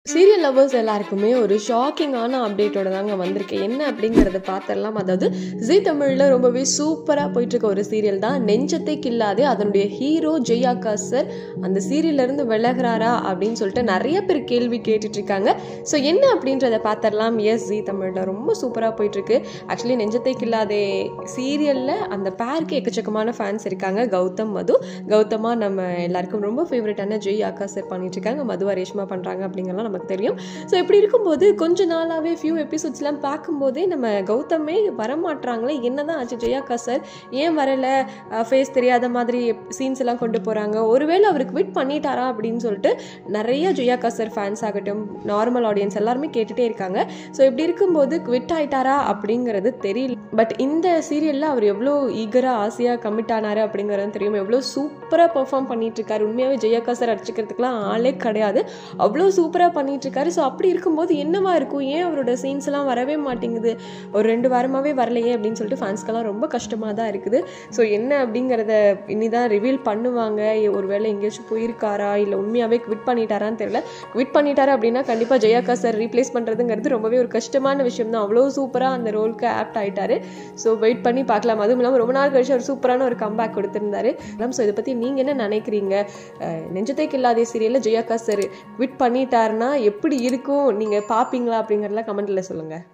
Serial lovers எல்லாருக்குமே ஒரு ஷாக்கிங்கான அப்டேட்டோட தாங்க வந்திருக்கேன். என்ன அப்படிங்கிறத பார்த்துடலாம். அதாவது ஜீ தமிழில் ரொம்பவே சூப்பராக போயிட்டுருக்க ஒரு சீரியல் தான் நெஞ்சத்தை கில்லாதே. அதனுடைய ஹீரோ ஜெய் ஆகாஷ் சார் அந்த சீரியல்லேருந்து விலகிறாரா அப்படின்னு சொல்லிட்டு நிறைய பேர் கேள்வி கேட்டுட்ருக்காங்க. ஸோ என்ன அப்படின்றத பார்த்துடலாம். எஸ், ஜீ தமிழில் ரொம்ப சூப்பராக போயிட்டுருக்கு. ஆக்சுவலி நெஞ்சத்தை கில்லாதே சீரியலில் அந்த பேருக்கு எக்கச்சக்கமான ஃபேன்ஸ் இருக்காங்க. கௌதம், மது. கௌதமாக நம்ம எல்லாருக்கும் ரொம்ப ஃபேவரட்டான ஜெய் ஆகாஷ் சார் பண்ணிட்டுருக்காங்க. மதுவா ரேஷ்மா பண்ணுறாங்க அப்படிங்கலாம் நமக்கு தெரியும். ஸோ இப்படி இருக்கும்போது கொஞ்ச நாளாகவே ஃபியூ எபிசோட்ஸ்லாம் பார்க்கும்போதே நம்ம கௌதமே வரமாட்டாங்களே, என்னதான் ஆச்சு, ஜெய் ஆகாஷ் சார் ஏன் வரலை, ஃபேஸ் தெரியாத மாதிரி சீன்ஸ் எல்லாம் கொண்டு போகிறாங்க, ஒருவேளை அவர் குவிட் பண்ணிட்டாரா அப்படின்னு சொல்லிட்டு நிறைய ஜெய் ஆகாஷ் சார் ஃபேன்ஸ் ஆகட்டும், நார்மல் ஆடியன்ஸ் எல்லாருமே கேட்டுகிட்டே இருக்காங்க. ஸோ இப்படி இருக்கும்போது குவிட் ஆயிட்டாரா அப்படிங்கிறது தெரியல. பட் இந்த சீரியலில் அவர் எவ்வளோ ஈகராக ஆசையாக கமிட் ஆனார் அப்படிங்கிறது தெரியும். எவ்வளோ சூப்பராக பெர்ஃபார்ம் பண்ணிட்டு இருக்காரு. உண்மையாகவே ஜெய் ஆகாஷ் சார் அடிச்சுக்கிறதுக்குலாம் ஆளே கிடையாது. அவ்வளோ சூப்பராக பண்ணிட்டு இருக்காரு. ஸோ அப்படி இருக்கும்போது என்னவா இருக்கும், ஏன் அவரோட சீன்ஸ் எல்லாம் வரவே மாட்டேங்குது, ஒரு 2 வாரமாகவே வரலையே அப்படின்னு சொல்லிட்டு ஃபேன்ஸ்க்கெல்லாம் ரொம்ப கஷ்டமாக தான் இருக்குது. ஸோ என்ன அப்படிங்கிறத இனிதான் ரிவீல் பண்ணுவாங்க. ஒருவேளை எங்கேயாச்சும் போயிருக்காரா, இல்லை உண்மையாகவே குவிட் பண்ணிட்டாரான்னு தெரியல. குவிட் பண்ணிட்டாரா அப்படின்னா கண்டிப்பாக ஜெய் ஆகாஷ் சார் ரீப்ளேஸ் பண்ணுறதுங்கிறது ரொம்பவே ஒரு கஷ்டமான விஷயம் தான். அவ்வளோ சூப்பராக அந்த ரோலுக்கு ஆப்ட் ஆகிட்டாரு. ஸோ வெயிட் பண்ணி பார்க்கலாம். அதுவும் இல்லாமல் ரொம்ப நாள் கழிச்சு ஒரு சூப்பரான ஒரு கம்பேக் கொடுத்துருந்தாரு. ஸோ இதை பற்றி நீங்கள் என்ன நினைக்கிறீங்க? நெஞ்சத்தை கில்லாதே சீரியலில் ஜெய் ஆகாஷ் சார் குவிட் பண்ணிட்டாருன்னா எப்படி இருக்கும், நீங்கள் பார்ப்பீங்களா அப்படிங்கிறதெல்லாம் கமெண்ட்டில் சொல்லுங்கள்.